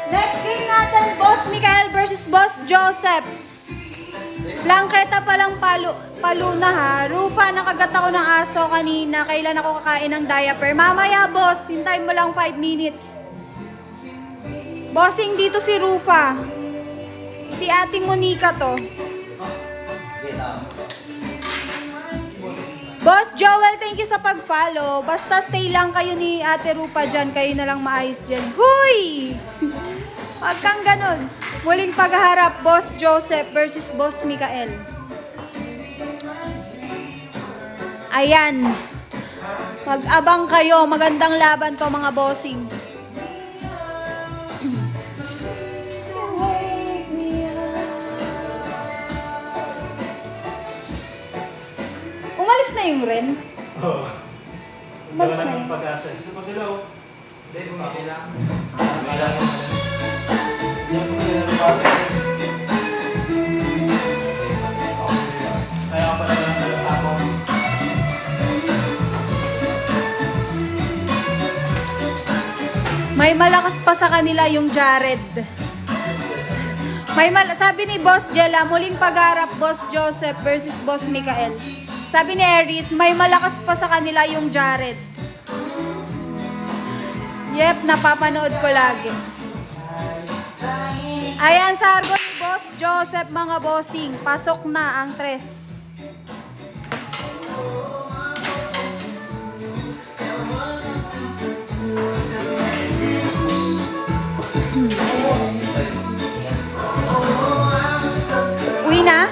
Next game natin, Boss Mikael versus Boss Joseph. Langketa palang palo na ha. Rufa, nakagat ako ng aso kanina. Kailan ako kakain ng diaper? Mamaya, boss. Hintayin mo lang 5 minutes. Bossing, dito si Rufa. Si Ate Monica to. Boss Joel, thank you sa pag-follow. Basta stay lang kayo ni Ate Rufa dyan. Kayo na lang maayos dyan. Huy! Huwag kang ganun. Muling pagharap, Boss Joseph versus Boss Mikael. Ayan. Mag-abang kayo. Magandang laban to, mga bossing. Umalis na yung Ren? Oo. Umalis na yung pag-asa. Ito pa sila, oh. Hindi, bumaki lang. Kaya pala lang ako. May malakas pa sa kanila yung Jared. Sabi ni Boss Jella, muling pagharap Boss Joseph versus Boss Mikael. Sabi ni Aries, may malakas pa sa kanila yung Jared. Yep, napapanood ko lagi. Ayan, sa argo ni Boss Joseph, mga bossing. Pasok na ang 3. Uwi na?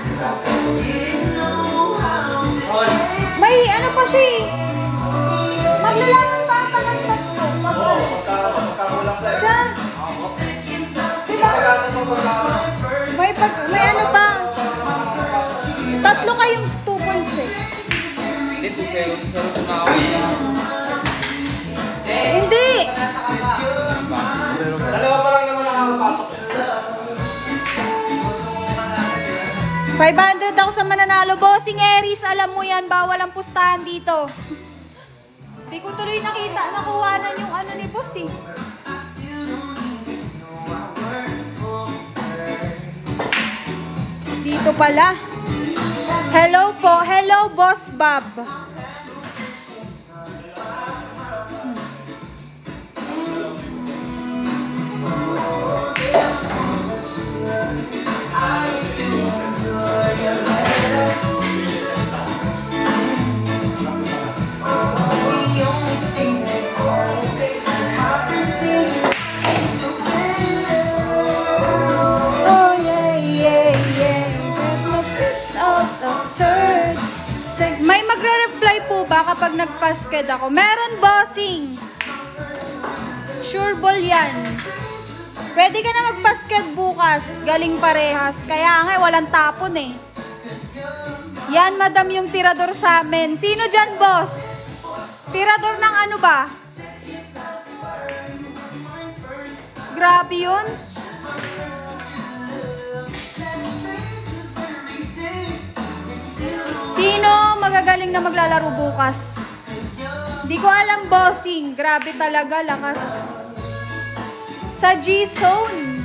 May ano pa siya eh. Maglalaman pa pa ng tatlo. Oo, pagkakulang sa Siya. Diba? May ano pa. Tatlo kayong 2 points eh. Hindi. Dalawa pa lang naman nakakapasok. 500 ako sa mananalo. Bossing Aries, alam mo yan, bawal ang pustahan dito. Di ko tuloy nakita, nakuhanan yung ano ni boss eh. Dito pala. Hello po. Hello, Boss Bob. May magre-reply po ba kapag nag-pasked ako? Meron, bossing. Sure ball yan. Pwede ka na mag-pasked bukas. Galing parehas. Kaya nga, walang tapon eh. Yan, madam, yung tirador sa amin. Sino dyan, boss? Tirador ng ano ba? Grabe yun. Sino magagaling na maglalaro bukas? Hindi ko alam, bossing. Grabe talaga, lakas. Sa G-Zone.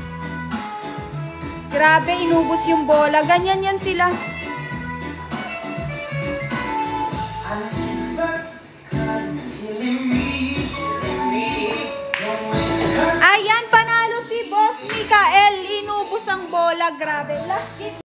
Grabe, inubos yung bola. Ganyan yan sila. Ayan, panalo si Boss Mikael. Inubos ang bola. Grabe. Last hit.